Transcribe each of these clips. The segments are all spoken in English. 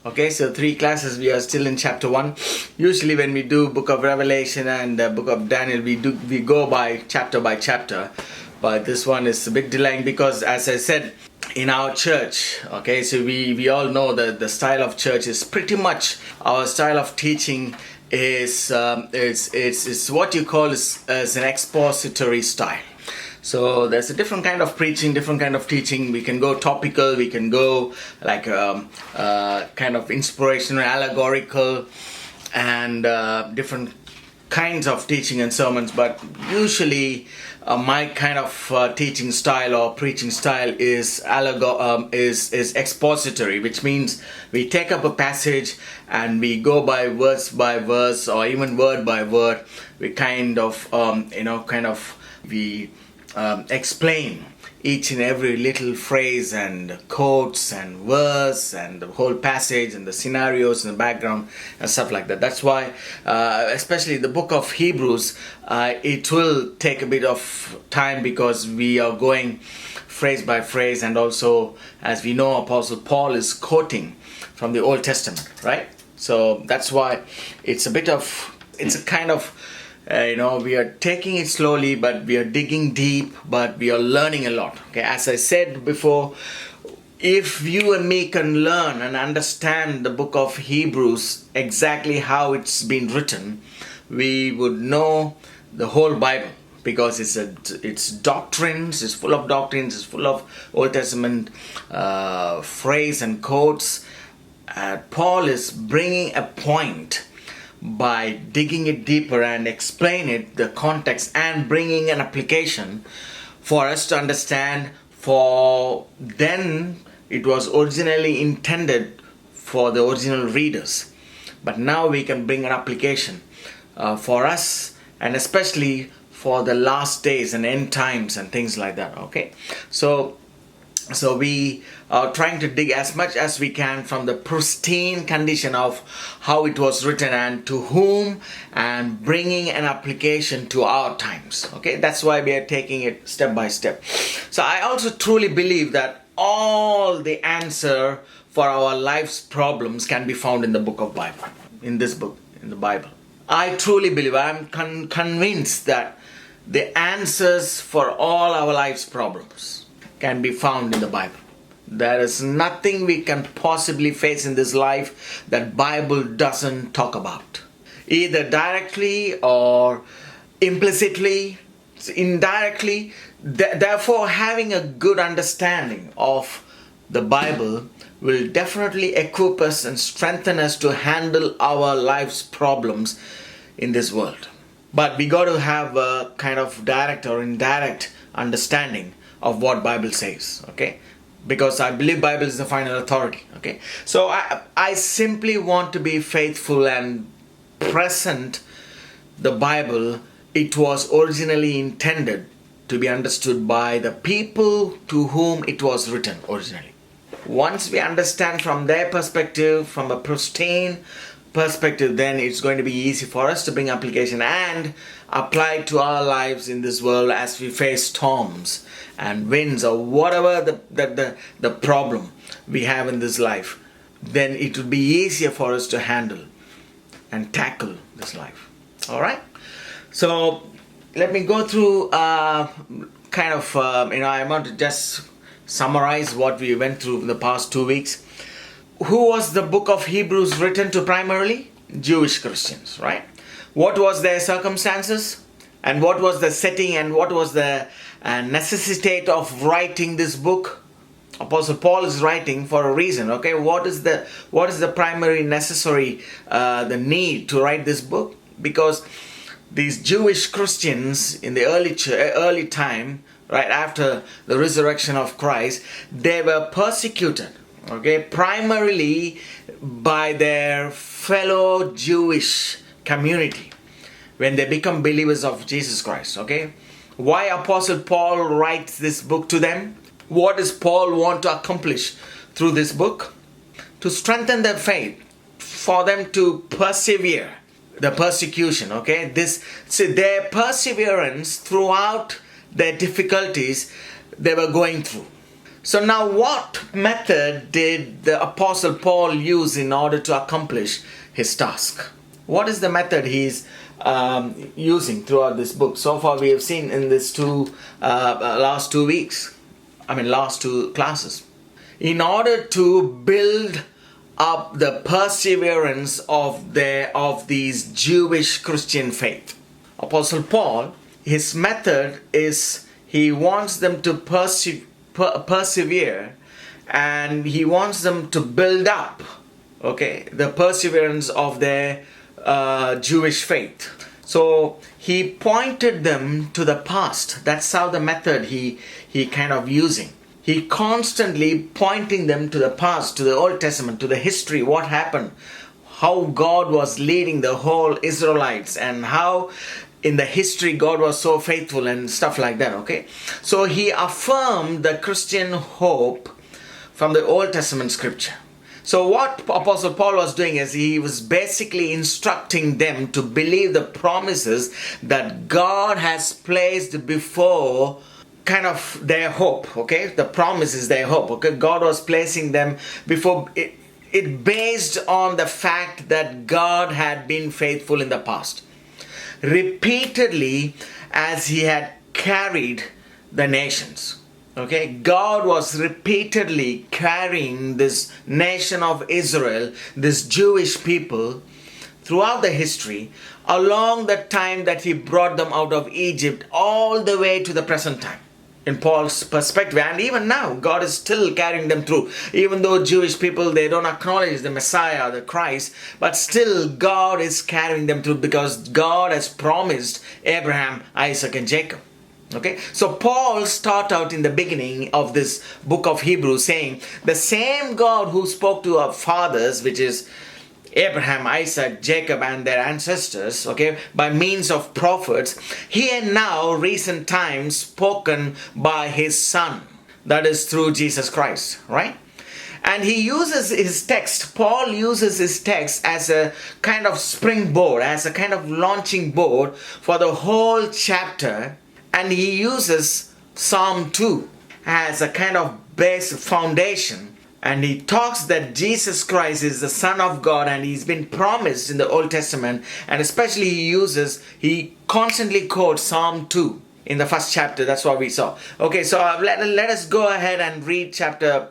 Okay, so 3 classes, we are still in chapter 1. Usually when we do book of Revelation and book of Daniel, we go by chapter. But this one is a bit delaying because, as I said, in our church, okay, so we all know that the style of church is pretty much our style of teaching is it's what you call as an expository style. So there's a different kind of preaching, different kind of teaching. We can go topical, we can go like kind of inspirational, allegorical, and different kinds of teaching and sermons. But usually my kind of teaching style or preaching style is expository, which means we take up a passage and we go by verse or even word by word. We kind of explain each and every little phrase and quotes and verse and the whole passage and the scenarios and the background and stuff like that. That's why, especially the book of Hebrews, it will take a bit of time because we are going phrase by phrase, and also, as we know, Apostle Paul is quoting from the Old Testament, right? So that's why it's a kind of we are taking it slowly, but we are digging deep, but we are learning a lot. Okay, as I said before, if you and me can learn and understand the book of Hebrews exactly how it's been written, we would know the whole Bible, because it's doctrines, it's full of doctrines, it's full of Old Testament phrase and quotes. Paul is bringing a point by digging it deeper and explain it, the context, and bringing an application for us to understand. For then it was originally intended for the original readers, but now we can bring an application for us, and especially for the last days and end times and things like that. Okay, so we are trying to dig as much as we can from the pristine condition of how it was written and to whom, and bringing an application to our times. Okay, that's why we are taking it step by step. So I also truly believe that all the answer for our life's problems can be found in the book of Bible, in this book, in the Bible. I truly believe, I'm convinced that the answers for all our life's problems can be found in the Bible. There is nothing we can possibly face in this life that Bible doesn't talk about, either directly or implicitly, indirectly. Therefore, having a good understanding of the Bible will definitely equip us and strengthen us to handle our life's problems in this world. But we got to have a kind of direct or indirect understanding of what Bible says, okay? Because I believe Bible is the final authority, okay? So I simply want to be faithful and present the Bible. It was originally intended to be understood by the people to whom it was written originally. Once we understand from their perspective, from a pristine perspective, then it's going to be easy for us to bring application and apply it to our lives in this world as we face storms and winds or whatever the problem we have in this life. Then it will be easier for us to handle and tackle this life. All right, so let me go through I want to just summarize what we went through in the past 2 weeks. Who was the book of Hebrews written to primarily? Jewish Christians, right? What was their circumstances? And what was the setting, and what was the necessity of writing this book? Apostle Paul is writing for a reason, okay? What is the primary necessary, the need to write this book? Because these Jewish Christians in the early time, right after the resurrection of Christ, they were persecuted, okay, primarily by their fellow Jewish community when they become believers of Jesus Christ, okay? Why Apostle Paul writes this book to them? What does Paul want to accomplish through this book? To strengthen their faith, for them to persevere the persecution, okay? Their perseverance throughout their difficulties they were going through. So now what method did the Apostle Paul use in order to accomplish his task? What is the method he's using throughout this book? So far we have seen in this last 2 weeks, last 2 classes. In order to build up the perseverance of these Jewish Christian faith, Apostle Paul, his method is he wants them to persevere, and he wants them to build up, the perseverance of their Jewish faith. So he pointed them to the past. That's how the method he kind of using. He constantly pointing them to the past, to the Old Testament, to the history, what happened, how God was leading the whole Israelites, and how in the history God was so faithful and stuff like that. So he affirmed the Christian hope from the Old Testament scripture. So what Apostle Paul was doing is he was basically instructing them to believe the promises that God has placed before kind of their hope. The promise is their hope. God was placing them before it based on the fact that God had been faithful in the past, repeatedly, as he had carried the nations. God was repeatedly carrying this nation of Israel, this Jewish people, throughout the history, along the time that he brought them out of Egypt, all the way to the present time. In Paul's perspective, and even now, God is still carrying them through. Even though Jewish people, they don't acknowledge the Messiah, the Christ, but still God is carrying them through because God has promised Abraham, Isaac, and Jacob. So Paul start out in the beginning of this book of Hebrews saying, the same God who spoke to our fathers, which is Abraham, Isaac, Jacob, and their ancestors, by means of prophets, he had now recent times spoken by his Son, that is through Jesus Christ, right? And he uses his text, Paul uses his text as a kind of springboard, as a kind of launching board for the whole chapter, and he uses Psalm 2 as a kind of base foundation. And he talks that Jesus Christ is the Son of God and he's been promised in the Old Testament. And especially he constantly quotes Psalm 2 in the first chapter. That's what we saw. So let us go ahead and read chapter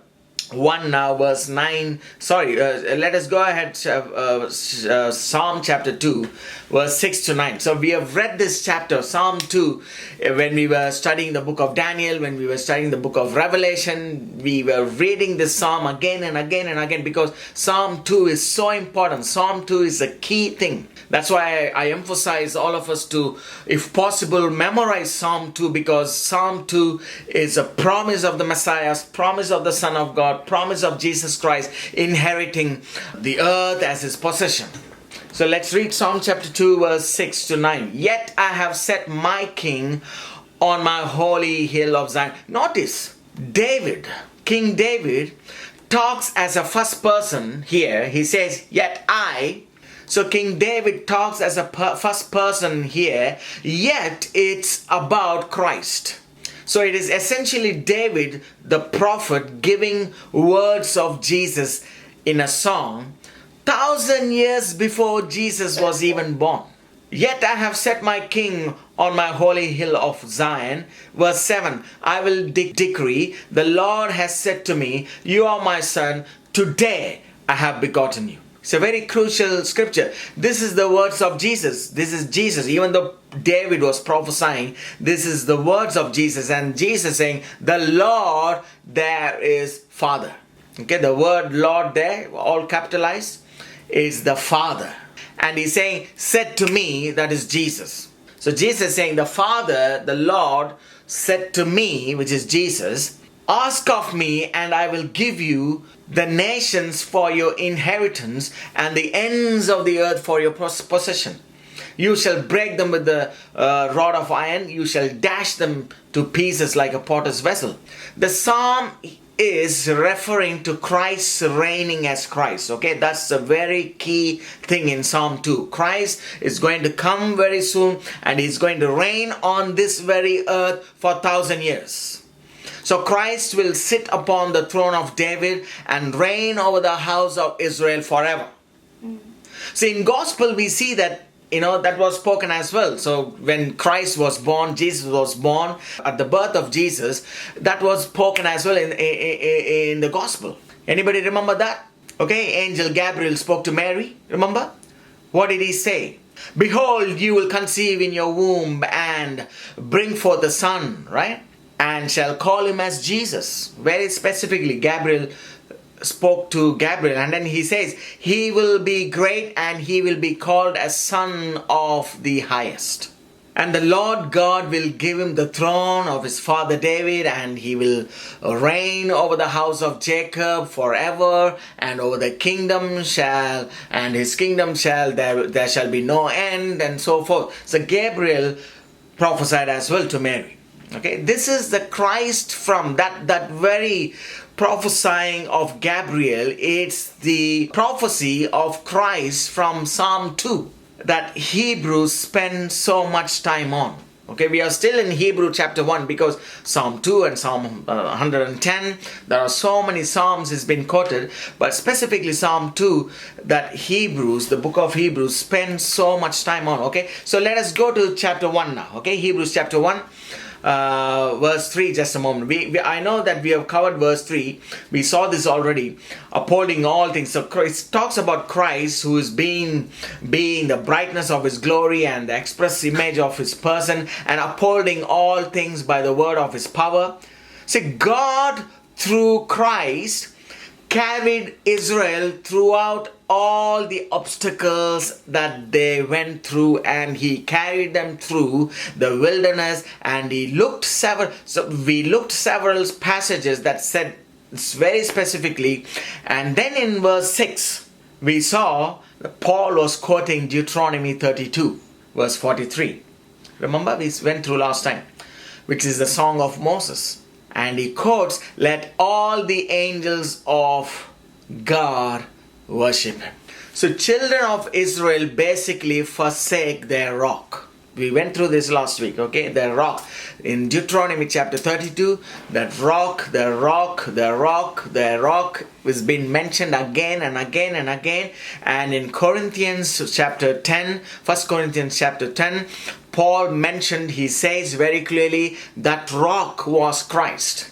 1 now, verse 9. Let us go ahead, Psalm chapter 2, verse 6 to 9. So we have read this chapter, Psalm 2, when we were studying the book of Daniel, when we were studying the book of Revelation. We were reading this psalm again and again and again because Psalm 2 is so important. Psalm 2 is a key thing. That's why I emphasize all of us to, if possible, memorize Psalm 2, because Psalm 2 is a promise of the Messiah, promise of the Son of God, promise of Jesus Christ inheriting the earth as his possession. So let's read Psalm chapter 2, verse 6 to 9. Yet I have set my king on my holy hill of Zion. Notice, King David talks as a first person here. He says, yet I. So King David talks as a first person here, yet it's about Christ. So it is essentially David, the prophet, giving words of Jesus in a song 1,000 years before Jesus was even born. Yet I have set my king on my holy hill of Zion. Verse 7, I will decree, the Lord has said to me, you are my son, today I have begotten you. It's a very crucial scripture. This is the words of Jesus. This is Jesus. Even though David was prophesying, this is the words of Jesus. And Jesus saying, the Lord there is Father. The word Lord there, all capitalized, is the Father. And he's saying, said to me, that is Jesus. So Jesus is saying, the Father, the Lord, said to me, which is Jesus, ask of me and I will give you the nations for your inheritance and the ends of the earth for your possession. You shall break them with the rod of iron. You shall dash them to pieces like a potter's vessel. The psalm is referring to Christ reigning as Christ. That's a very key thing in Psalm 2. Christ is going to come very soon and he's going to reign on this very earth for 1,000 years. So Christ will sit upon the throne of David and reign over the house of Israel forever. See, in gospel we see that that was spoken as well. So when Christ was born, Jesus was born, at the birth of Jesus, that was spoken as well in the gospel. Anybody remember that? Okay, Angel Gabriel spoke to Mary, remember? What did he say? Behold, you will conceive in your womb and bring forth a son, right? And shall call him as Jesus. Very specifically, Gabriel spoke to Gabriel, and then he says, he will be great and he will be called a son of the highest. And the Lord God will give him the throne of his father David, and he will reign over the house of Jacob forever, and over the kingdom his kingdom there shall be no end, and so forth. So Gabriel prophesied as well to Mary. Okay, this is the Christ from that very prophesying of Gabriel. It's the prophecy of Christ from Psalm 2 that Hebrews spend so much time on. Okay, we are still in Hebrew chapter 1 because Psalm 2 and Psalm 110, there are so many Psalms has been quoted, but specifically Psalm 2 that Hebrews, the book of Hebrews, spends so much time on. Okay, so let us go to chapter 1 now. Okay, Hebrews chapter 1. Verse 3, just a moment. I know that we have covered verse 3. We saw this already. Upholding all things. So Christ talks about Christ, who is being the brightness of his glory and the express image of his person, and upholding all things by the word of his power. See, God through Christ carried Israel throughout all the obstacles that they went through, and he carried them through the wilderness, and we looked several passages that said very specifically, and then in verse 6 we saw that Paul was quoting Deuteronomy 32 verse 43. Remember, we went through last time, which is the song of Moses. And he quotes, let all the angels of God worship him. So children of Israel basically forsake their rock. We went through this last week, okay? Their rock. In Deuteronomy chapter 32, that rock has been mentioned again and again and again. And in Corinthians chapter 10, 1 Corinthians chapter 10, Paul mentioned, he says very clearly, that rock was Christ.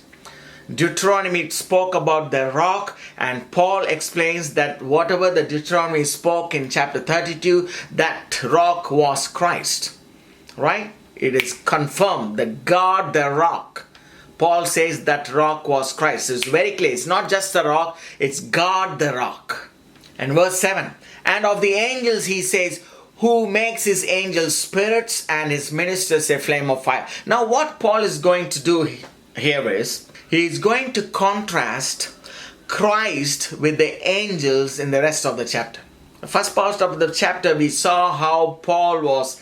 Deuteronomy spoke about the rock, and Paul explains that whatever the Deuteronomy spoke in chapter 32, that rock was Christ. Right? It is confirmed that God the rock. Paul says that rock was Christ. It's very clear. It's not just the rock, it's God the rock. And verse 7, and of the angels he says, who makes his angels spirits and his ministers a flame of fire. Now what Paul is going to do here is, he is going to contrast Christ with the angels in the rest of the chapter. The first part of the chapter we saw how Paul was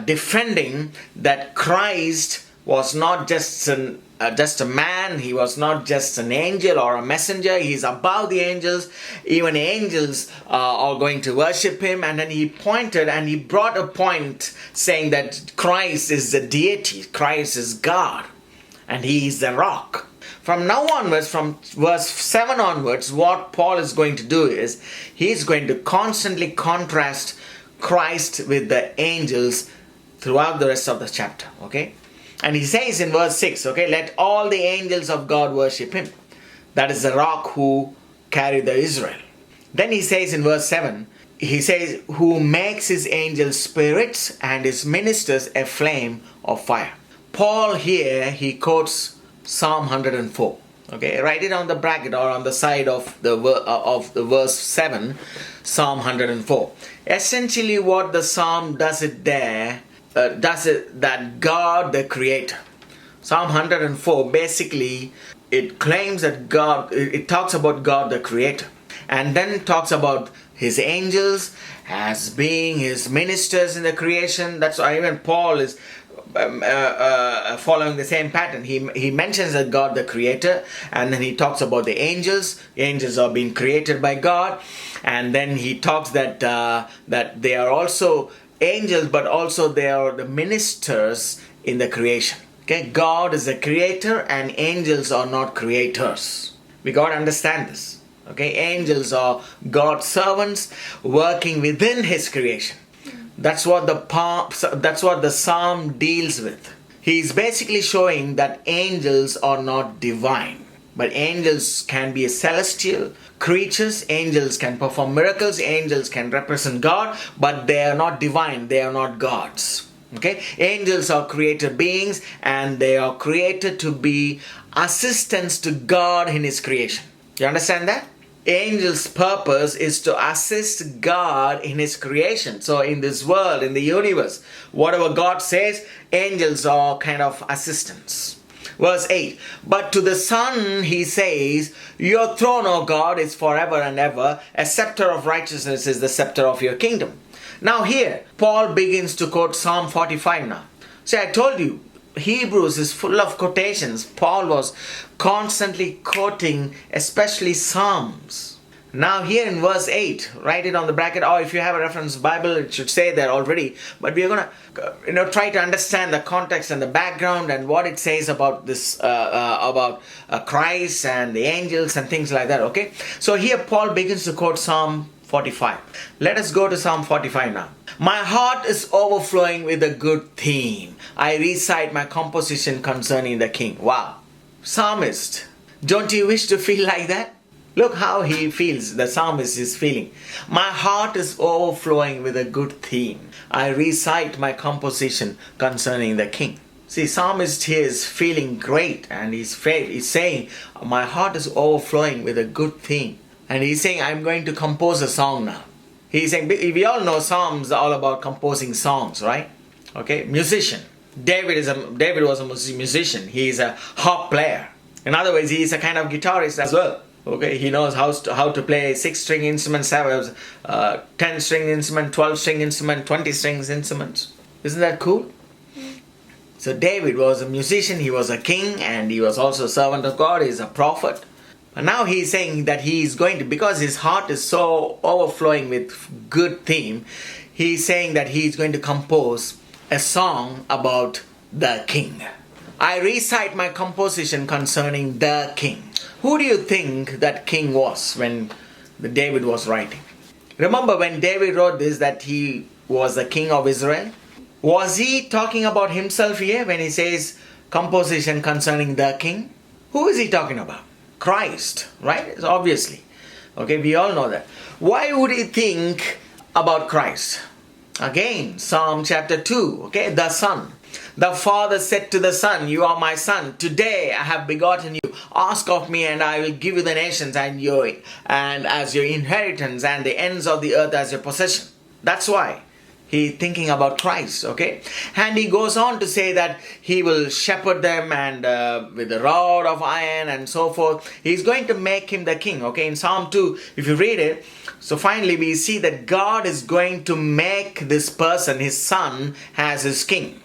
defending that Christ was not just a man, he was not just an angel or a messenger, he's above the angels. Even angels are going to worship him. And then he pointed and he brought a point saying that Christ is the deity, Christ is God, and he is the rock. From now onwards, from verse 7 onwards, what Paul is going to do is, he is going to constantly contrast Christ with the angels throughout the rest of the chapter. Okay? And he says in verse 6, okay, let all the angels of God worship him. That is the rock who carried the Israel. Then he says in verse 7, he says, who makes his angels spirits and his ministers a flame of fire. Paul here, he quotes Psalm 104. Okay, write it on the bracket or on the side of the verse 7, Psalm 104. Essentially what the psalm does it that God the Creator. Psalm 104 basically it claims that God, it talks about God the Creator, and then talks about his angels as being his ministers in the creation. That's why even Paul is following the same pattern. He mentions that God the Creator, and then he talks about the angels. The angels are being created by God, and then he talks that that they are also angels, but also they are the ministers in the creation. Okay, God is a creator and angels are not creators. We got to understand this. Okay, angels are God's servants working within His creation. That's what the psalm deals with. He's basically showing that angels are not divine, but angels can be celestial creatures. Angels can perform miracles. Angels can represent God, but they are not divine. They are not gods. Okay, angels are created beings, and they are created to be assistants to God in His creation. You understand that? Angels' purpose is to assist God in His creation. So in this world, in the universe, whatever God says, angels are kind of assistants. Verse 8, but to the Son He says, your throne, O God, is forever and ever. A scepter of righteousness is the scepter of your kingdom. Now here, Paul begins to quote Psalm 45 now. See, I told you, Hebrews is full of quotations. Paul was constantly quoting, especially Psalms. Now here in verse 8, write it on the bracket, or if you have a reference Bible, it should say there already. But we're going to try to understand the context and the background and what it says about this, about Christ and the angels and things like that, okay? So here Paul begins to quote Psalm 45. Let us go to Psalm 45 now. My heart is overflowing with a good theme. I recite my composition concerning the King. Wow. Psalmist, don't you wish to feel like that? Look how he feels. The psalmist is feeling. My heart is overflowing with a good theme. I recite my composition concerning the King. See, psalmist here is feeling great, and he's saying, my heart is overflowing with a good theme. And he's saying, I'm going to compose a song now. He's saying, we all know Psalms are all about composing songs, right? Okay, musician. David was a musician. He's a harp player. In other words, he's a kind of guitarist as well. Okay, he knows how to play 6-string instruments, 10-string instrument, 12-string instrument, 20-string instruments. Isn't that cool? So David was a musician, he was a king, and he was also a servant of God, he's a prophet. And now he's saying that he is going to, because his heart is so overflowing with good theme, he's saying that he is going to compose a song about the King. I recite my composition concerning the King. Who do you think that king was when David was writing? Remember when David wrote this that he was the king of Israel? Was he talking about himself here when he says composition concerning the King? Who is he talking about? Christ, right? Obviously. Okay, we all know that. Why would he think about Christ? Again, Psalm chapter 2, okay, the Son. The Father said to the Son, you are my Son. Today I have begotten you. Ask of me and I will give you the nations and as your inheritance and the ends of the earth as your possession. That's why he's thinking about Christ, okay? And he goes on to say that he will shepherd them and with a rod of iron and so forth. He's going to make him the king, okay? In Psalm 2, if you read it, so finally we see that God is going to make this person, his son, as his king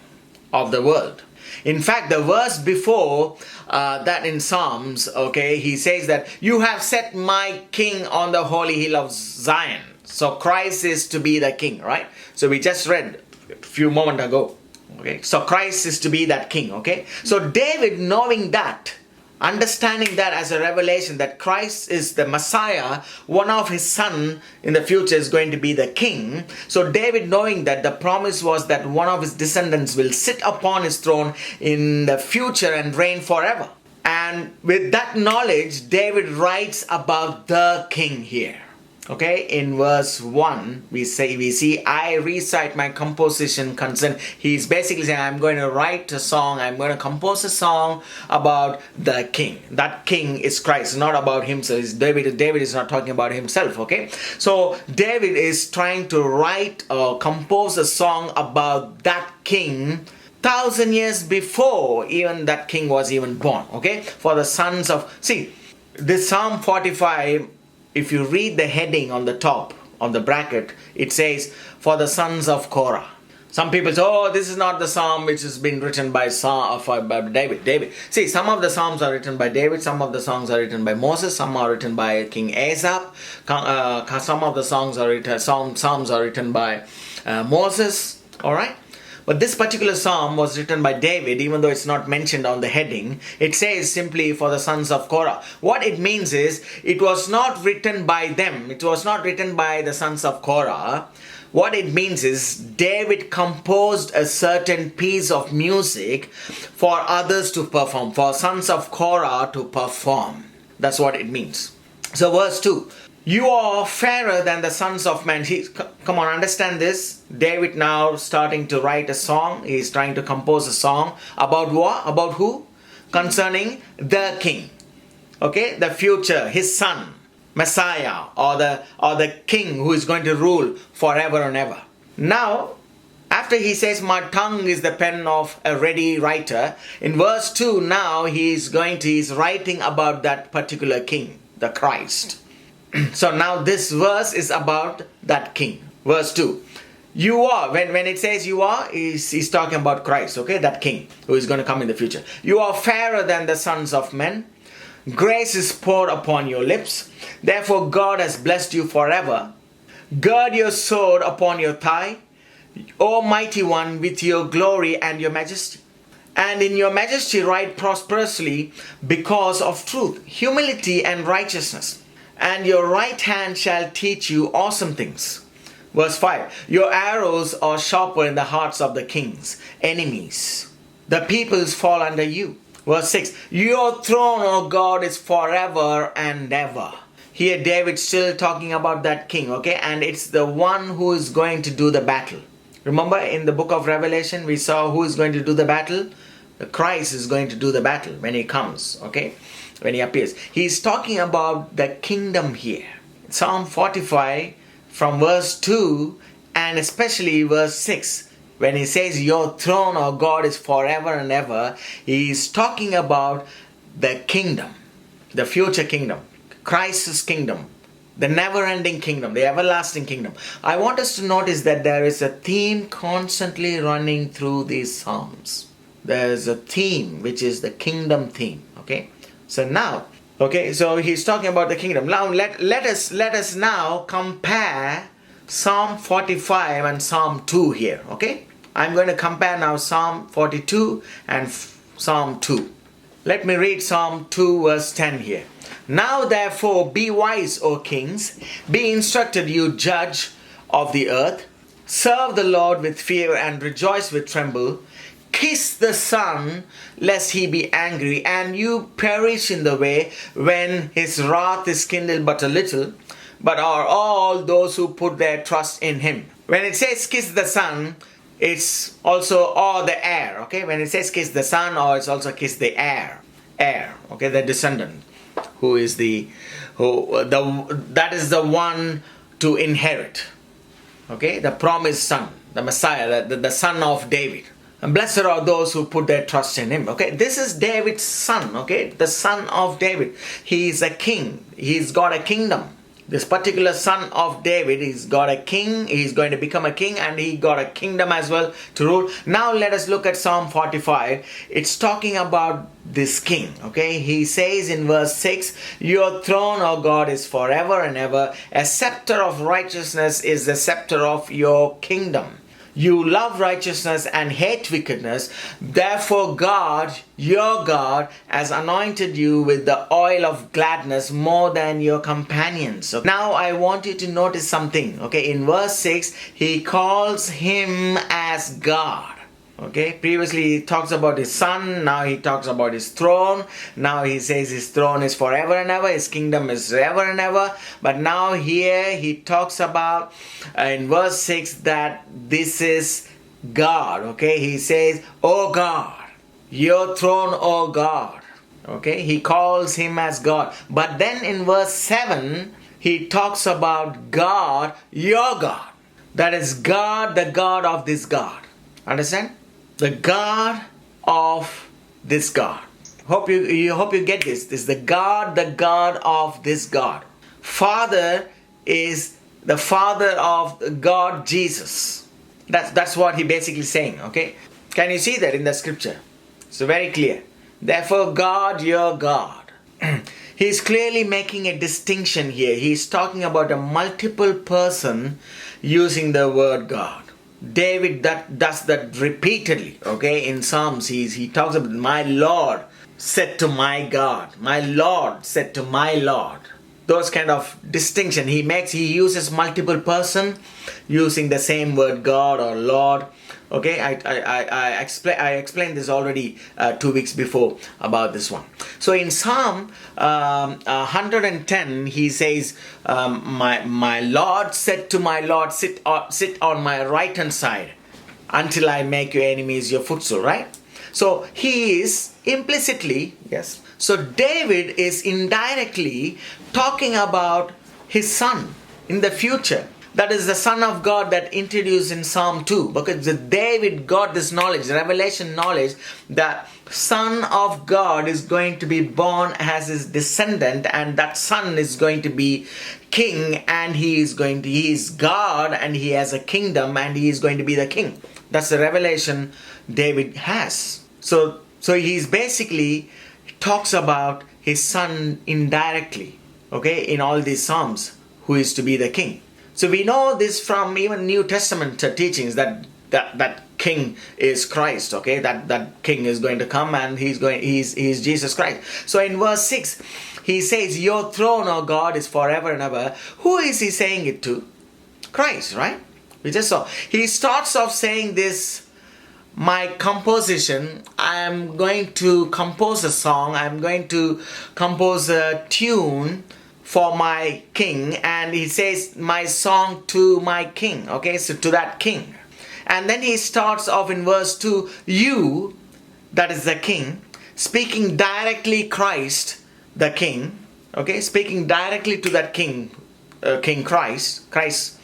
of the world. In fact, the verse before that in Psalms, okay, he says that you have set my king on the holy hill of Zion. So Christ is to be the king, right? So we just read a few moments ago. Okay, so Christ is to be that king, okay? So David, knowing that, understanding that as a revelation that Christ is the Messiah, one of his son in the future is going to be the king. So David, knowing that the promise was that one of his descendants will sit upon his throne in the future and reign forever. And with that knowledge, David writes about the king here. Okay, in verse 1, we see, I recite my composition concern. He's basically saying, I'm going to write a song, I'm going to compose a song about the king. That king is Christ, not about himself. It's David is not talking about himself, okay? So David is trying to write or compose a song about that king 1,000 years before even that king was even born, okay? For the sons of, see, this Psalm 45, if you read the heading on the top of the bracket, it says, for the sons of Korah. Some people say, oh, this is not the psalm which has been written by David. See, some of the psalms are written by David, some of the songs are written by Moses, some are written by King Asaph, some of the psalms are written by Moses, alright? But this particular psalm was written by David, even though it's not mentioned on the heading. It says simply for the sons of Korah. What it means is, it was not written by them. It was not written by the sons of Korah. What it means is, David composed a certain piece of music for others to perform, for sons of Korah to perform. That's what it means. So verse 2. You are fairer than the sons of men. Come on, understand this. David now starting to write a song. He's trying to compose a song. About what? About who? Concerning the king. Okay, the future, his son, Messiah, or the king who is going to rule forever and ever. Now, after he says, my tongue is the pen of a ready writer, in verse 2 now he's writing about that particular king, the Christ. So now this verse is about that king. Verse 2. You are, when it says you are, he's talking about Christ, okay? That king who is going to come in the future. You are fairer than the sons of men. Grace is poured upon your lips. Therefore God has blessed you forever. Gird your sword upon your thigh, O mighty one, with your glory and your majesty. And in your majesty ride prosperously because of truth, humility and righteousness. And your right hand shall teach you awesome things. Verse 5. Your arrows are sharper in the hearts of the kings, enemies. The peoples fall under you. Verse 6. Your throne, O God, is forever and ever. Here David still talking about that king, okay? And it's the one who is going to do the battle. Remember in the book of Revelation, we saw who is going to do the battle? The Christ is going to do the battle when he comes, okay? When he appears. He's talking about the kingdom here. Psalm 45 from verse 2 and especially verse 6. When he says, your throne, O God, is forever and ever, he is talking about the kingdom, the future kingdom, Christ's kingdom, the never-ending kingdom, the everlasting kingdom. I want us to notice that there is a theme constantly running through these psalms. There is a theme which is the kingdom theme, okay? So now, okay, so he's talking about the kingdom. Now let us now compare Psalm 45 and Psalm 2 here, okay? I'm going to compare now Psalm 42 and Psalm 2. Let me read Psalm 2 verse 10 here. Now therefore be wise, O kings, be instructed, you judge of the earth. Serve the Lord with fear and rejoice with tremble. Kiss the Son, lest he be angry, and you perish in the way when his wrath is kindled but a little. But are all those who put their trust in him. When it says kiss the Son, it's also or the heir. Okay, when it says kiss the Son, or it's also kiss the heir. Okay, the descendant, that is the one to inherit. Okay, the promised son, the Messiah, the son of David. And blessed are those who put their trust in him. Okay, this is David's son. Okay, the son of David. He is a king. He's got a kingdom. This particular son of David, he's got a king. He's going to become a king, and he got a kingdom as well to rule. Now let us look at Psalm 45. It's talking about this king. Okay, he says in verse 6, your throne, O God, is forever and ever. A scepter of righteousness is the scepter of your kingdom. You love righteousness and hate wickedness. Therefore God, your God, has anointed you with the oil of gladness more than your companions. So now I want you to notice something. Okay, in verse 6, he calls him as God. Okay, previously he talks about his son, now he talks about his throne. Now he says his throne is forever and ever, his kingdom is forever and ever. But now here he talks about in verse 6 that this is God. Okay, he says, oh God, your throne, oh God. Okay, he calls him as God. But then in verse 7 he talks about God, your God. That is God, the God of this God. Understand? The God of this God. Hope you get this. This is the God of this God. Father is the Father of God, Jesus. That's what he basically saying. Okay, can you see that in the scripture? It's very clear. Therefore, God, your God. He's clearly making a distinction here. He's talking about a multiple person using the word God. David that does that repeatedly. Okay, in Psalms, he talks about my Lord said to my God, my Lord said to my Lord. Those kind of distinction he makes. He uses multiple person using the same word God or Lord. Okay, I explained this already 2 weeks before about this one. So in Psalm 110, he says, my Lord said to my Lord, sit on my right hand side until I make your enemies your footstool, right? So he is implicitly, yes. So David is indirectly talking about his son in the future. That is the Son of God that introduced in Psalm 2. Because David got this knowledge, revelation knowledge, that Son of God is going to be born as his descendant, and that son is going to be king, and he is God, and he has a kingdom, and he is going to be the king. That's the revelation David has. So he's basically talks about his son indirectly, okay, in all these Psalms, who is to be the king. So we know this from even New Testament teachings that king is Christ, okay, that king is going to come, and he's Jesus Christ. So in verse 6, he says, your throne, O God, is forever and ever. Who is he saying it to? Christ, right? We just saw. He starts off saying this, my composition, I am going to compose a song, I'm going to compose a tune for my king, and he says my song to my king, okay, so to that king. And then he starts off in verse 2, you, that is the king, speaking directly Christ, the king, okay, speaking directly to that king, King Christ,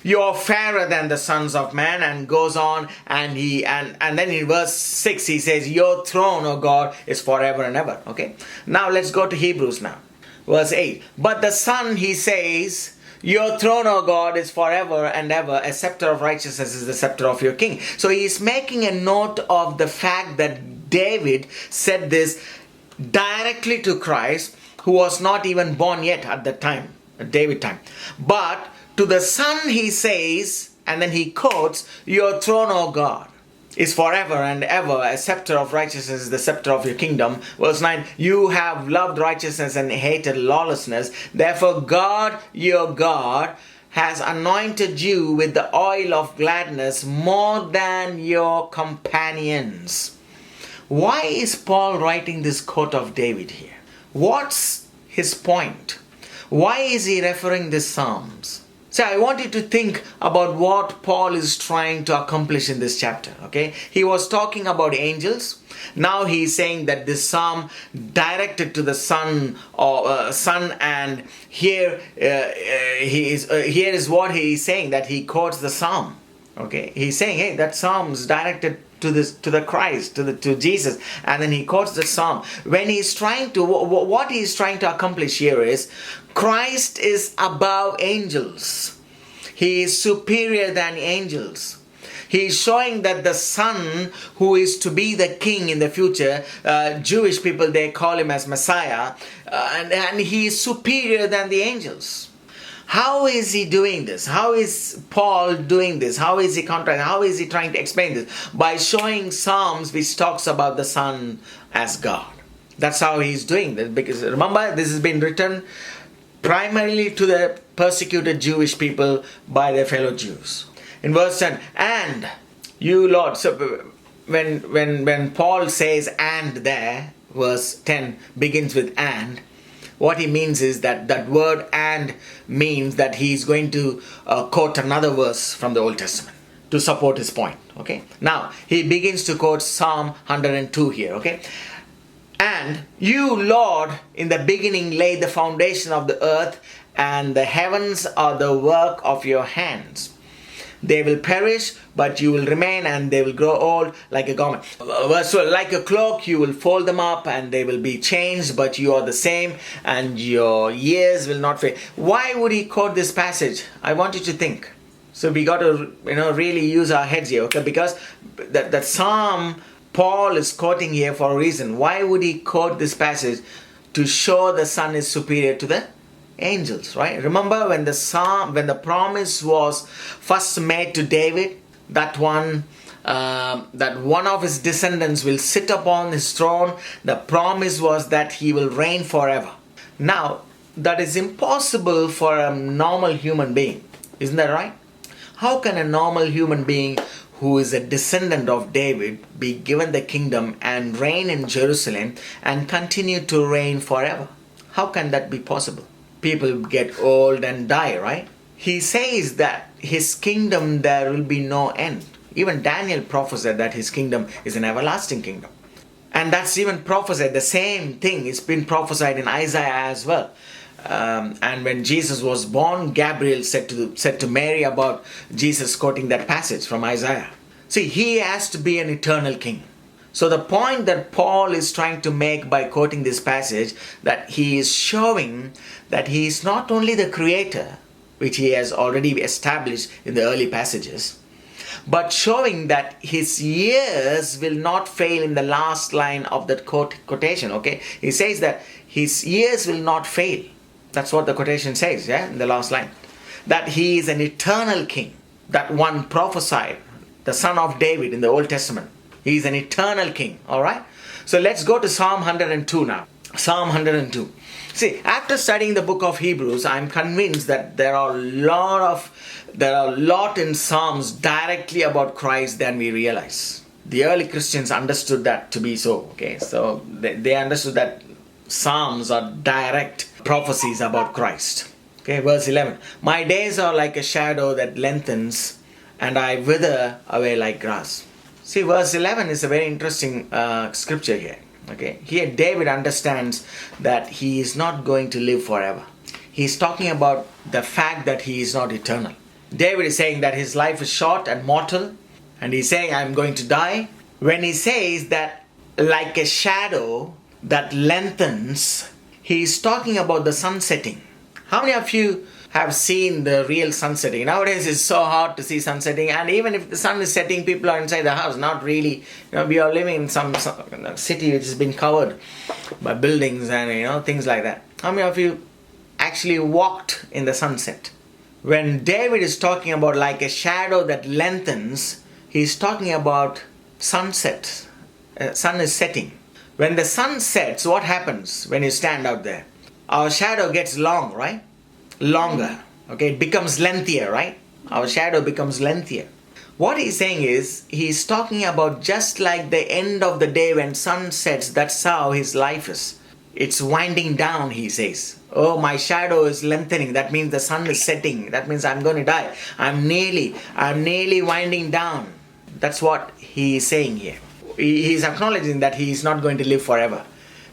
you're fairer than the sons of men, and goes on, and then in verse 6 he says, your throne, O God, is forever and ever. Okay, now let's go to Hebrews now. Verse 8, but the Son, he says, your throne, O God, is forever and ever. A scepter of righteousness is the scepter of your king. So he is making a note of the fact that David said this directly to Christ, who was not even born yet at that time, at David time. But to the Son he says, and then he quotes, your throne, O God, is forever and ever. A scepter of righteousness is the scepter of your kingdom. Verse 9, you have loved righteousness and hated lawlessness. Therefore God, your God, has anointed you with the oil of gladness more than your companions. Why is Paul writing this quote of David here? What's his point? Why is he referring these Psalms? So I want you to think about what Paul is trying to accomplish in this chapter. Okay, he was talking about angels. Now he is saying that this psalm directed to the Son, and here is what he is saying, that he quotes the psalm. Okay, he's saying, hey, that psalm is directed to the Christ, to Jesus, and then he quotes the psalm. When he's trying to, what he's trying to accomplish here is, Christ is above angels. He is superior than angels. He is showing that the Son, who is to be the king in the future, Jewish people, they call him as Messiah, and he is superior than the angels. How is he doing this? How is Paul doing this? How is he contrasting? How is he trying to explain this? By showing Psalms which talks about the Son as God. That's how he's doing this. Because remember, this has been written primarily to the persecuted Jewish people by their fellow Jews. In verse 10, and you, Lord. So when Paul says and there, verse 10 begins with and. What he means is that word and means that he's going to quote another verse from the Old Testament to support his point. Okay. Now he begins to quote Psalm 102 here. Okay. And you, Lord, in the beginning laid the foundation of the earth, and the heavens are the work of your hands. They will perish, but you will remain, and they will grow old like a garment. Verse 12, like a cloak, you will fold them up, and they will be changed, but you are the same, and your years will not fade. Why would he quote this passage? I want you to think. So we got to, really use our heads here, okay? Because that Psalm Paul is quoting here for a reason. Why would he quote this passage? To show the Son is superior to the angels, right? Remember when the promise was first made to David, that one of his descendants will sit upon his throne. The promise was that he will reign forever. Now, that is impossible for a normal human being. Isn't that right? How can a normal human being who is a descendant of David be given the kingdom and reign in Jerusalem and continue to reign forever? How can that be possible? People get old and die, right? He says that his kingdom there will be no end. Even Daniel prophesied that his kingdom is an everlasting kingdom. And that's even prophesied. The same thing is been prophesied in Isaiah as well. And when Jesus was born, Gabriel said to Mary about Jesus, quoting that passage from Isaiah. See, he has to be an eternal king. So the point that Paul is trying to make by quoting this passage, that he is showing that he is not only the creator, which he has already established in the early passages, but showing that his years will not fail in the last line of that quotation. Okay, he says that his years will not fail. That's what the quotation says, yeah, in the last line. That he is an eternal king. That one prophesied, the son of David in the Old Testament. He is an eternal king, all right? So let's go to Psalm 102 now. Psalm 102. See, after studying the book of Hebrews, I'm convinced that there are a lot in Psalms directly about Christ than we realize. The early Christians understood that to be so, okay? So they understood that Psalms are direct prophecies about Christ. Okay, verse 11. My days are like a shadow that lengthens, and I wither away like grass. See, verse 11 is a very interesting scripture here. Okay, here David understands that he is not going to live forever. He is talking about the fact that he is not eternal. David is saying that his life is short and mortal, and he's saying, I'm going to die. When he says that like a shadow that lengthens, he is talking about the sun setting. How many of you have seen the real sun setting? Nowadays it's so hard to see sun setting, and even if the sun is setting, people are inside the house. Not really. We are living in some city which has been covered by buildings and things like that. How many of you actually walked in the sunset? When David is talking about like a shadow that lengthens, he's talking about sunset. Sun is setting. When the sun sets, what happens when you stand out there? Our shadow gets long, right? Longer. Okay, it becomes lengthier, right? Our shadow becomes lengthier. What he's saying is, he's talking about just like the end of the day when sun sets, that's how his life is. It's winding down, he says. Oh, my shadow is lengthening. That means the sun is setting. That means I'm going to die. I'm nearly winding down. That's what he is saying here. He's acknowledging that he is not going to live forever.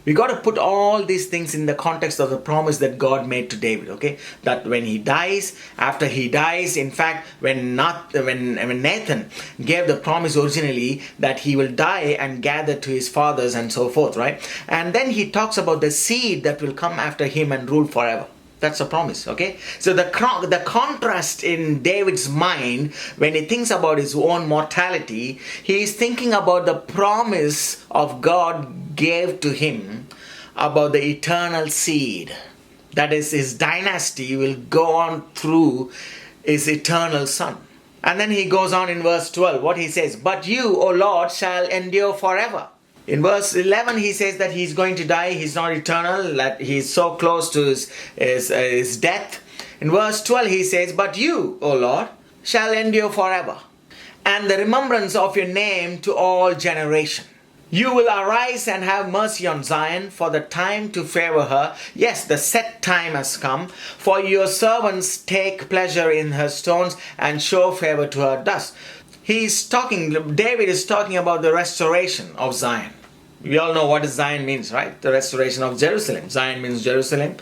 We got to put all these things in the context of the promise that God made to David, okay? That when he dies, after he dies, in fact, when Nathan gave the promise originally that he will die and gather to his fathers and so forth, right? And then he talks about the seed that will come after him and rule forever. That's a promise, okay? So the contrast in David's mind, when he thinks about his own mortality, he is thinking about the promise of God gave to him about the eternal seed. That is, his dynasty will go on through his eternal son. And then he goes on in verse 12, what he says, but you, O Lord, shall endure forever. In verse 11, he says that he's going to die. He's not eternal, that he's so close to his death. In verse 12, he says, but you, O Lord, shall endure forever, and the remembrance of your name to all generation. You will arise and have mercy on Zion, for the time to favor her. Yes, the set time has come. For your servants take pleasure in her stones and show favor to her dust. David is talking about the restoration of Zion. We all know what Zion means, right? The restoration of Jerusalem. Zion means Jerusalem.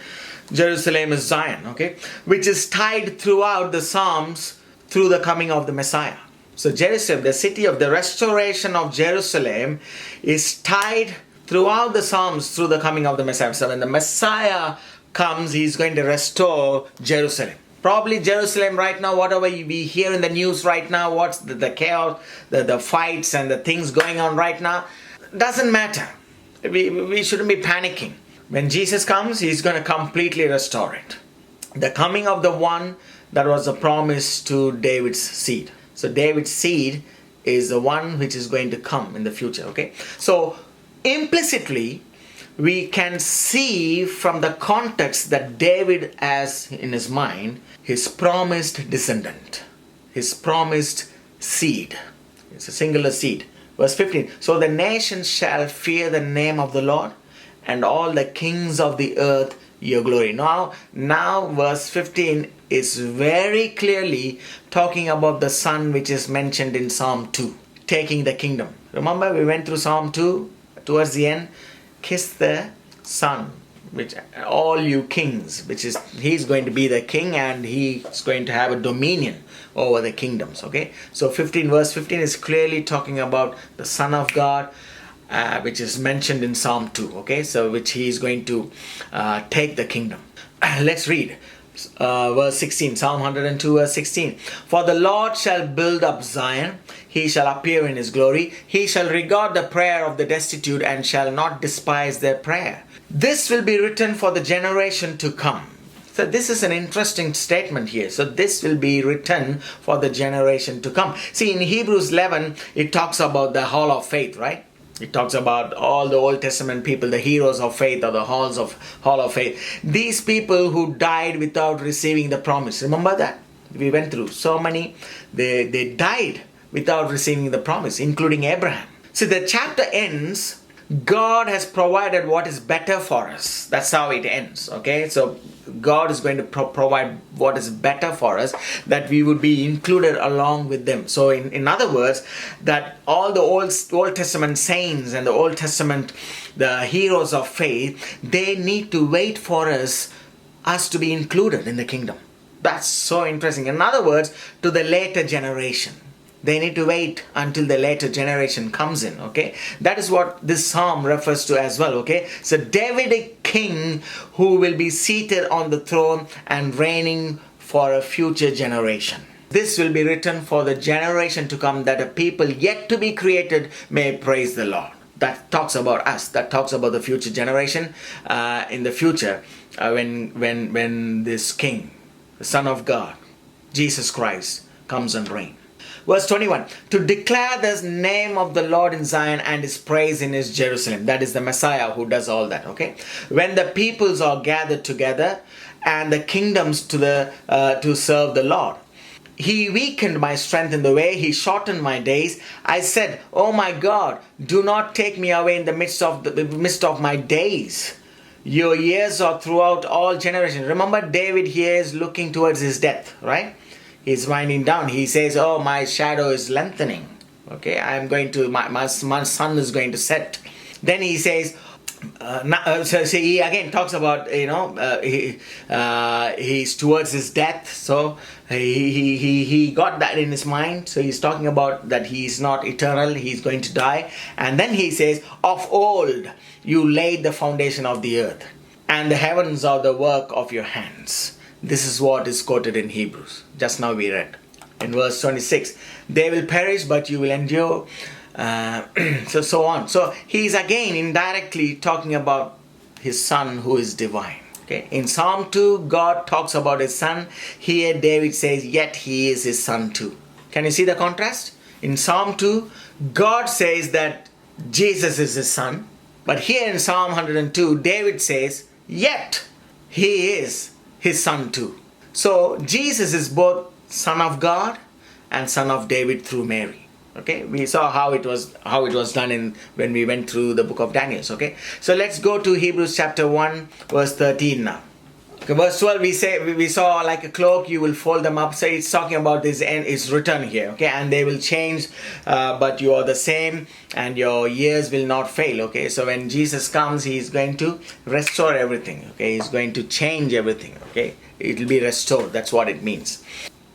Jerusalem is Zion, okay? Which is tied throughout the Psalms through the coming of the Messiah. So Jerusalem, the city of the restoration of Jerusalem, is tied throughout the Psalms through the coming of the Messiah. So when the Messiah comes, he's going to restore Jerusalem. Probably Jerusalem right now, whatever we hear in the news right now, what's the chaos, the fights and the things going on right now, doesn't matter. We shouldn't be panicking. When Jesus comes, he's going to completely restore it. The coming of the one that was a promise to David's seed. So David's seed is the one which is going to come in the future. Okay, so implicitly we can see from the context that David has in his mind his promised descendant, his promised seed. It's a singular seed. Verse 15, so the nations shall fear the name of the Lord, and all the kings of the earth your glory. Now verse 15 is very clearly talking about the son which is mentioned in Psalm 2, taking the kingdom. Remember, we went through Psalm 2 towards the end. Kiss the son, which all you kings, which is he's going to be the king and he's going to have a dominion over the kingdoms. Okay, so verse 15 is clearly talking about the Son of God, which is mentioned in Psalm 2. Okay, so which he is going to take the kingdom. Let's read verse 16, Psalm 102 verse 16. For the Lord shall build up Zion, he shall appear in his glory, he shall regard the prayer of the destitute and shall not despise their prayer. This will be written for the generation to come. So this is an interesting statement here. So this will be written for the generation to come. See, in Hebrews 11, it talks about the hall of faith, right? It talks about all the Old Testament people, the heroes of faith, or the hall of faith. These people who died without receiving the promise. Remember that? We went through so many. They died without receiving the promise, including Abraham. So the chapter ends, God has provided what is better for us. That's how it ends. Okay, so God is going to provide what is better for us, that we would be included along with them. So in other words, that all the Old Testament saints and the Old Testament, the heroes of faith, they need to wait for us to be included in the kingdom. That's so interesting. In other words, to the later generation. They need to wait until the later generation comes in, okay? That is what this psalm refers to as well, okay? So David, a king who will be seated on the throne and reigning for a future generation. This will be written for the generation to come, that a people yet to be created may praise the Lord. That talks about us. That talks about the future generation in the future when this king, the Son of God, Jesus Christ, comes and reigns. Verse 21, to declare the name of the Lord in Zion and his praise in his Jerusalem. That is the Messiah who does all that, okay? When the peoples are gathered together and the kingdoms to serve the Lord. He weakened my strength in the way, he shortened my days. I said, oh my God, do not take me away in the midst of my days. Your years are throughout all generations. Remember, David here is looking towards his death, right? He's winding down. He says, oh, my shadow is lengthening. Okay, I'm going to, my sun is going to set. Then he says, so he again talks about, he's towards his death. So he got that in his mind. So he's talking about that he's not eternal. He's going to die. And then he says, of old you laid the foundation of the earth, and the heavens are the work of your hands. This is what is quoted in Hebrews. Just now we read. In verse 26, they will perish, but you will endure. So on. So he is again indirectly talking about his son who is divine. Okay. In Psalm 2, God talks about his son. Here David says, yet he is his son too. Can you see the contrast? In Psalm 2, God says that Jesus is his son. But here in Psalm 102, David says, yet he is his son too. So Jesus is both Son of God and Son of David through Mary. Okay, we saw how it was done when we went through the book of Daniel. Okay, so let's go to Hebrews chapter 1 verse 13 now. Okay, verse 12 we saw like a cloak you will fold them up. So it's talking about this end is written here. Okay, and they will change, but you are the same and your years will not fail. Okay, so when Jesus comes, he is going to restore everything. Okay, he's going to change everything. Okay, it will be restored. That's what it means.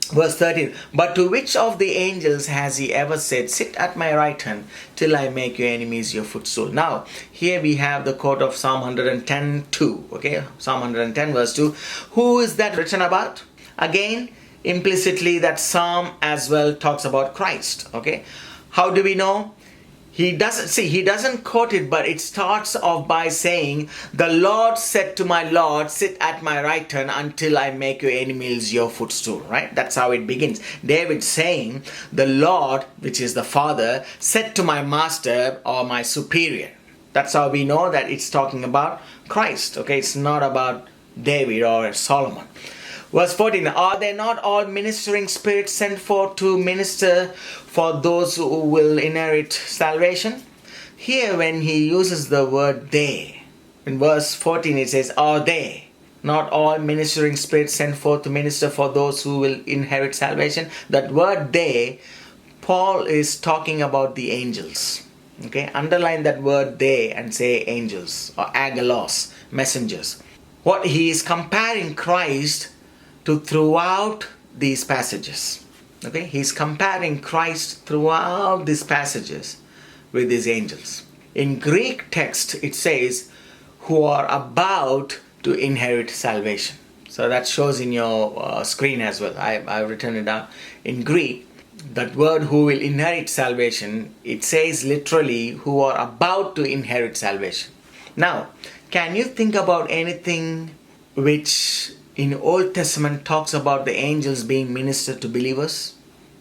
Verse 13, but to which of the angels has he ever said, sit at my right hand till I make your enemies your footstool? Now, here we have the quote of Psalm 110, 2. Okay, Psalm 110 verse 2. Who is that written about? Again, implicitly that psalm as well talks about Christ. Okay, how do we know? he doesn't quote it, but it starts off by saying, "The Lord said to my Lord, sit at my right hand until I make your enemies your footstool," right? That's how it begins. David saying, "The Lord," which is the Father, "said to my master or my superior." That's how we know that it's talking about Christ. Okay, it's not about David or Solomon. Verse 14, "Are they not all ministering spirits sent forth to minister for those who will inherit salvation?" Here when he uses the word they, in verse 14 it says, "Are they not all ministering spirits sent forth to minister for those who will inherit salvation?" That word they, Paul is talking about the angels. Okay, underline that word they and say angels or angelos, messengers. What he is comparing Christ to throughout these passages. Okay, he's comparing Christ throughout these passages with these angels. In Greek text it says, "who are about to inherit salvation." So that shows in your screen as well. I've written it down. In Greek, that word "who will inherit salvation," it says literally "who are about to inherit salvation." Now, can you think about anything which in Old Testament talks about the angels being ministered to believers?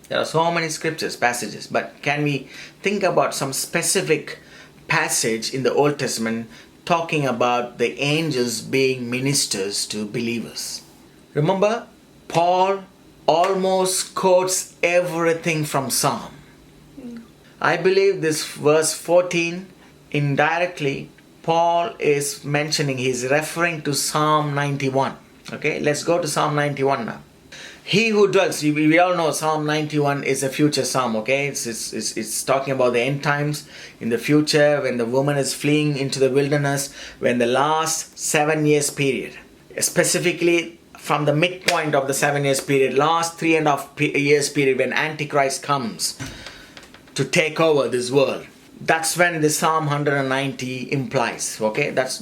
There are so many scriptures, passages, but can we think about some specific passage in the Old Testament talking about the angels being ministers to believers? Remember, Paul almost quotes everything from Psalm. I believe this verse 14, indirectly, Paul is mentioning, he's referring to Psalm 91. Okay, let's go to Psalm 91 now. He who dwells, we all know Psalm 91 is a future psalm, okay? It's talking about the end times, in the future, when the woman is fleeing into the wilderness, when the last 7 years period, specifically from the midpoint of the 7 years period, last 3.5 years period, when Antichrist comes to take over this world. That's when the Psalm 190 implies. Okay, that's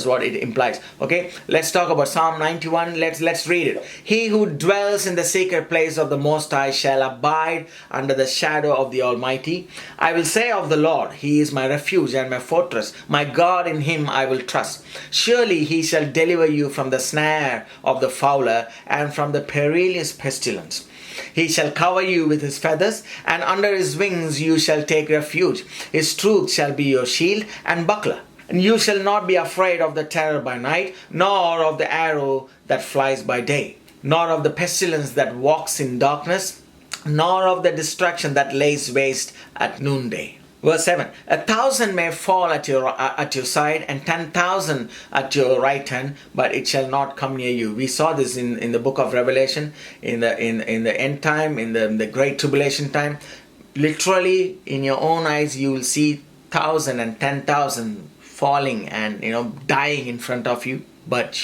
what it implies. Okay, let's talk about Psalm 91. Let's read it. "He who dwells in the secret place of the Most High shall abide under the shadow of the Almighty. I will say of the Lord, He is my refuge and my fortress. My God, in Him I will trust. Surely He shall deliver you from the snare of the fowler and from the perilous pestilence. He shall cover you with His feathers, and under His wings you shall take refuge. His truth shall be your shield and buckler. And you shall not be afraid of the terror by night, nor of the arrow that flies by day, nor of the pestilence that walks in darkness, nor of the destruction that lays waste at noonday." Verse 7, "1,000 may fall at your side, and 10,000 at your right hand, but it shall not come near you." We saw this in the book of Revelation, in the end time, in the great tribulation time. Literally, in your own eyes, you will see 1,000 and 10,000 falling and dying in front of you, but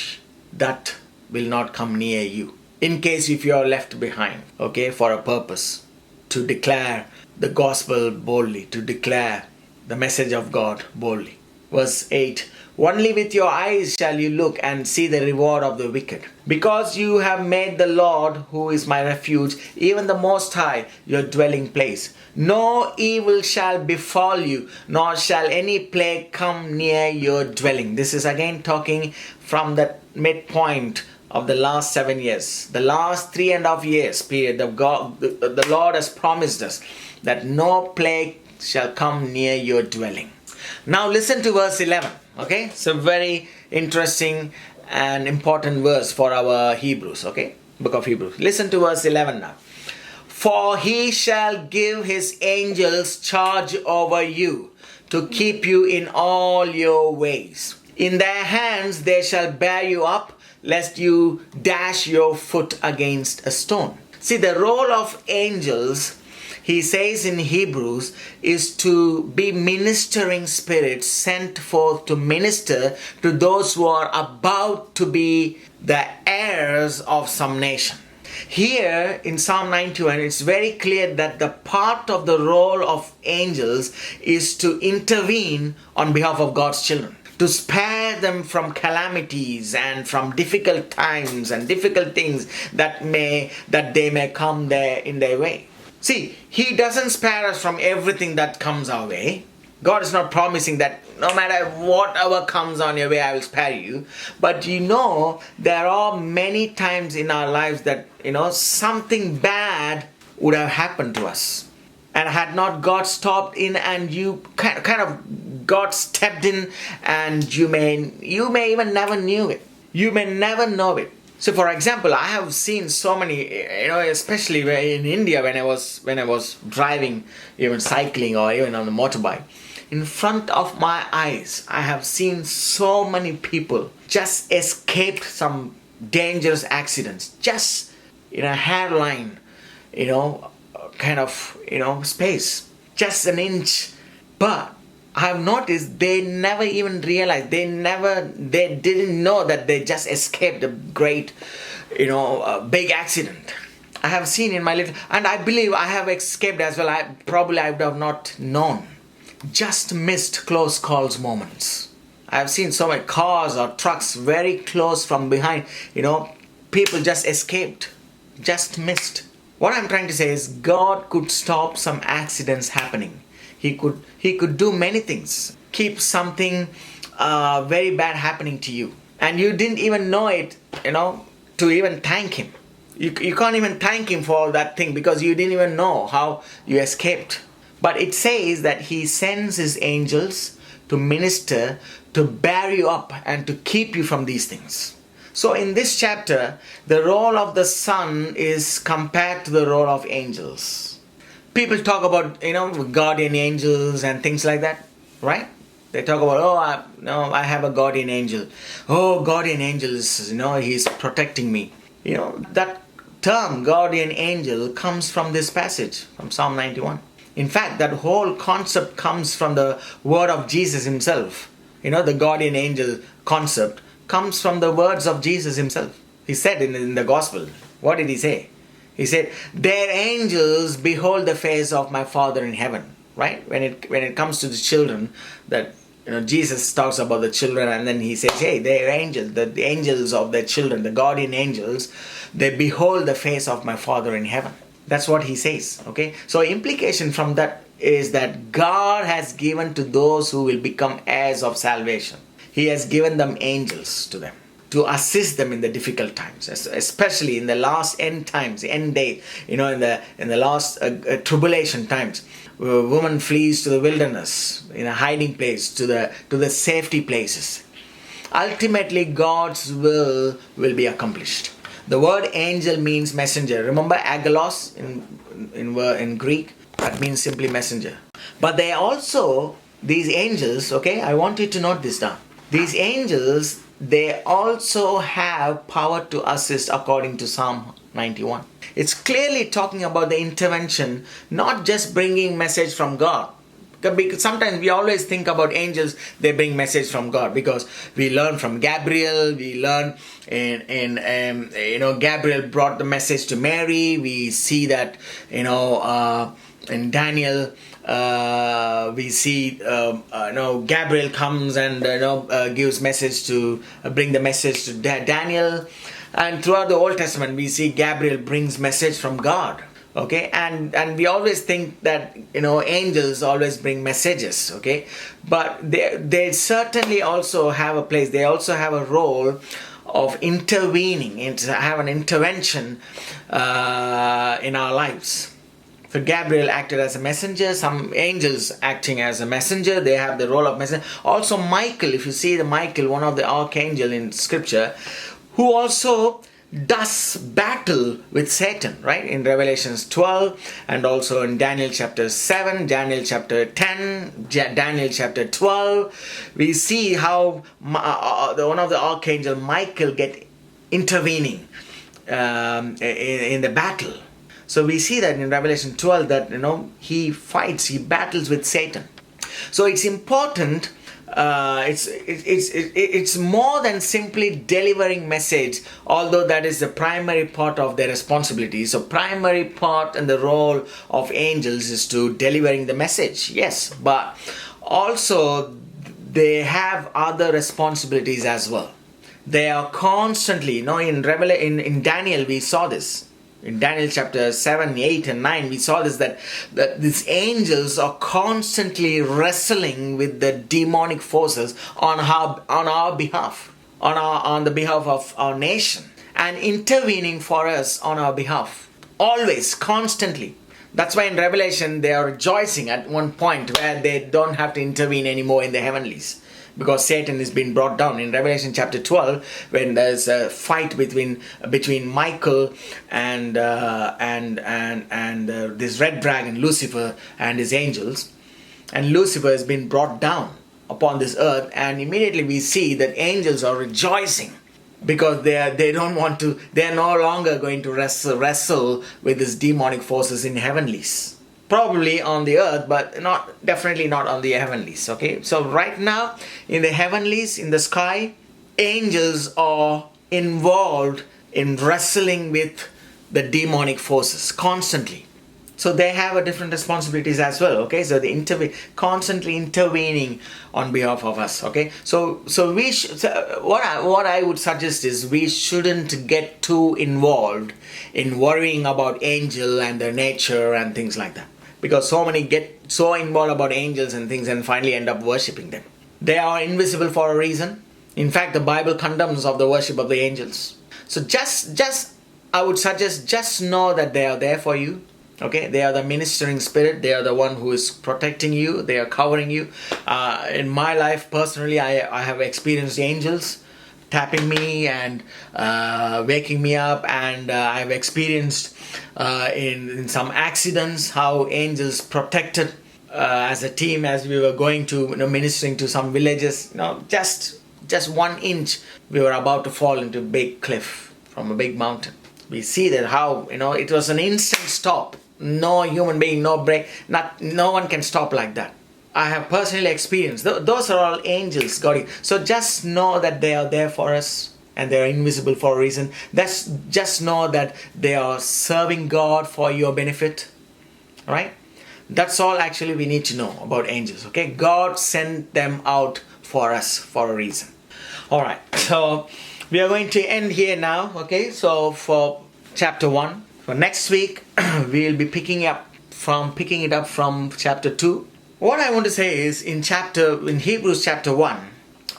that will not come near you. In case if you are left behind, okay, for a purpose, to declare the gospel boldly, to declare the message of God boldly. Verse 8, "Only with your eyes shall you look and see the reward of the wicked. Because you have made the Lord, who is my refuge, even the Most High, your dwelling place. No evil shall befall you, nor shall any plague come near your dwelling." This is again talking from the midpoint of the last 7 years. The last 3.5 years period, the Lord has promised us that no plague shall come near your dwelling. Now listen to verse 11. Okay, it's a very interesting and important verse for our Hebrews. Okay, book of Hebrews. Listen to verse 11 now. "For He shall give His angels charge over you to keep you in all your ways. In their hands they shall bear you up, lest you dash your foot against a stone." See, the role of angels, he says in Hebrews, is to be ministering spirits sent forth to minister to those who are about to be the heirs of some nation. Here in Psalm 91, it's very clear that the part of the role of angels is to intervene on behalf of God's children, to spare them from calamities and from difficult times and difficult things that they may come there in their way. See, He doesn't spare us from everything that comes our way. God is not promising that no matter whatever comes on your way, I will spare you. But there are many times in our lives that, something bad would have happened to us. And had not God stopped in and you kind of God stepped in, and you may even never knew it. You may never know it. So for example, I have seen so many, especially in India when I was driving, even cycling or even on the motorbike. In front of my eyes, I have seen so many people just escaped some dangerous accidents, just in a hairline, space, just an inch. But I have noticed they never even realized, they didn't know that they just escaped a great, big accident. I have seen in my little, and I believe I have escaped as well. I would have not known. Just missed close calls moments. I have seen so many cars or trucks very close from behind. People just escaped, just missed. What I'm trying to say is God could stop some accidents happening. He could do many things. Keep something very bad happening to you. And you didn't even know it, to even thank Him. You can't even thank Him for all that thing because you didn't even know how you escaped. But it says that He sends His angels to minister, to bear you up and to keep you from these things. So in this chapter, the role of the Son is compared to the role of angels. People talk about, guardian angels and things like that, right? They talk about, I have a guardian angel. Oh, guardian angels, he's protecting me. That term, guardian angel, comes from this passage, from Psalm 91. In fact, that whole concept comes from the word of Jesus Himself. The guardian angel concept comes from the words of Jesus Himself. He said in the gospel, what did He say? He said, their angels behold the face of my Father in heaven. Right? When it comes to the children, that Jesus talks about the children, and then He says, hey, their angels, the angels of their children, the guardian angels, they behold the face of my Father in heaven. That's what He says. Okay? So implication from that is that God has given to those who will become heirs of salvation. He has given them angels to them to assist them in the difficult times, especially in the last end times, end day, in the last tribulation times. Woman flees to the wilderness, in a hiding place, to the safety places. Ultimately, God's will be accomplished. The word angel means messenger. Remember angelos in Greek? That means simply messenger. But they also, these angels, okay, I want you to note this down. These angels, they also have power to assist according to Psalm 91. It's clearly talking about the intervention, not just bringing message from God. Because sometimes we always think about angels, they bring message from God, because we learn from Gabriel, we learn Gabriel brought the message to Mary. We see that in Daniel we see Gabriel comes and gives message to bring the message to Daniel, and throughout the Old Testament we see Gabriel brings message from God. Okay, and we always think that angels always bring messages, okay, but they certainly also have a place. They also have a role of intervening, have an intervention in our lives. So Gabriel acted as a messenger. Some angels acting as a messenger, they have the role of messenger. Also Michael, if you see the Michael, one of the archangel in Scripture, who also does battle with Satan, right? In Revelations 12, and also in Daniel chapter 7, Daniel chapter 10, Daniel chapter 12, we see how one of the archangel Michael get intervening in the battle. So we see that in Revelation 12 that he battles with Satan. So it's important. It's more than simply delivering message, although that is the primary part of their responsibility. So primary part and the role of angels is to delivering the message, yes, but also they have other responsibilities as well. They are constantly, in Daniel we saw this. In Daniel chapter 7, 8 and 9, we saw this, that these angels are constantly wrestling with the demonic forces on our behalf, on the behalf of our nation, and intervening for us on our behalf. Always, constantly. That's why in Revelation they are rejoicing at one point where they don't have to intervene anymore in the heavenlies, because Satan is being brought down. In Revelation chapter 12, when there's a fight between Michael and this red dragon Lucifer and his angels, and Lucifer has been brought down upon this earth, and immediately we see that angels are rejoicing, because they are no longer going to wrestle with these demonic forces in heavenlies. Probably on the earth, but definitely not on the heavenlies. Okay, so right now in the heavenlies, in the sky, angels are involved in wrestling with the demonic forces constantly. So they have a different responsibilities as well. Okay, so they constantly intervening on behalf of us. Okay, so what I would suggest is we shouldn't get too involved in worrying about angel and their nature and things like that, because so many get so involved about angels and things and finally end up worshipping them. They are invisible for a reason. In fact, the Bible condemns of the worship of the angels. So just I would suggest, just know that they are there for you. Okay, they are the ministering spirit. They are the one who is protecting you. They are covering you. In my life personally, I have experienced angels tapping me and waking me up, and I've experienced in some accidents how angels protected as a team as we were going to ministering to some villages. Just 1 inch we were about to fall into a big cliff from a big mountain. We see that how it was an instant stop. No human being, no break, no one can stop like that. I have personally experienced. Those are all angels, God. So just know that they are there for us, and they are invisible for a reason. Just know that they are serving God for your benefit. All right? That's all actually we need to know about angels. Okay? God sent them out for us for a reason. All right. So we are going to end here now. Okay? So for chapter 1. For next week, we'll be picking it up from chapter 2. What I want to say is in Hebrews chapter 1,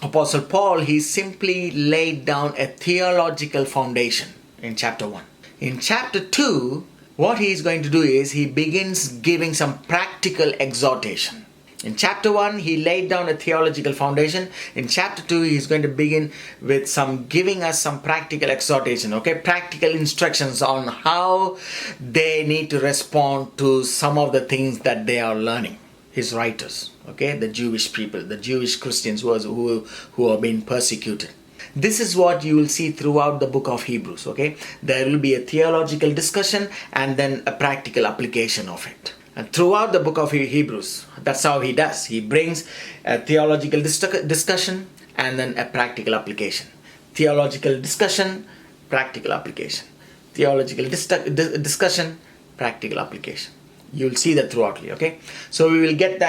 Apostle Paul, he simply laid down a theological foundation in chapter 1. In chapter 2, what he is going to do is he begins giving some practical exhortation. In chapter 1, he laid down a theological foundation. In chapter 2, he's going to begin with giving us some practical exhortation, okay? Practical instructions on how they need to respond to some of the things that they are learning. His writers, okay? The Jewish people, the Jewish Christians who are being persecuted. This is what you will see throughout the book of Hebrews, okay? There will be a theological discussion and then a practical application of it. And throughout the book of Hebrews, that's how he does. He brings a theological discussion and then a practical application. Theological discussion, practical application. Theological discussion, practical application. You'll see that throughoutly, okay? So we will get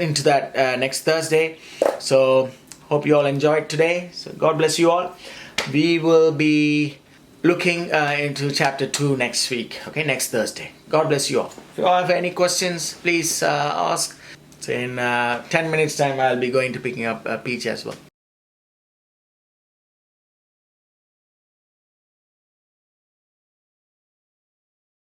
into that next Thursday. So hope you all enjoyed today. So God bless you all. We will be looking into chapter 2 next week, okay, next Thursday. God bless you all. If you all have any questions, please ask. So in 10 minutes time, I'll be going to picking up Peach as well.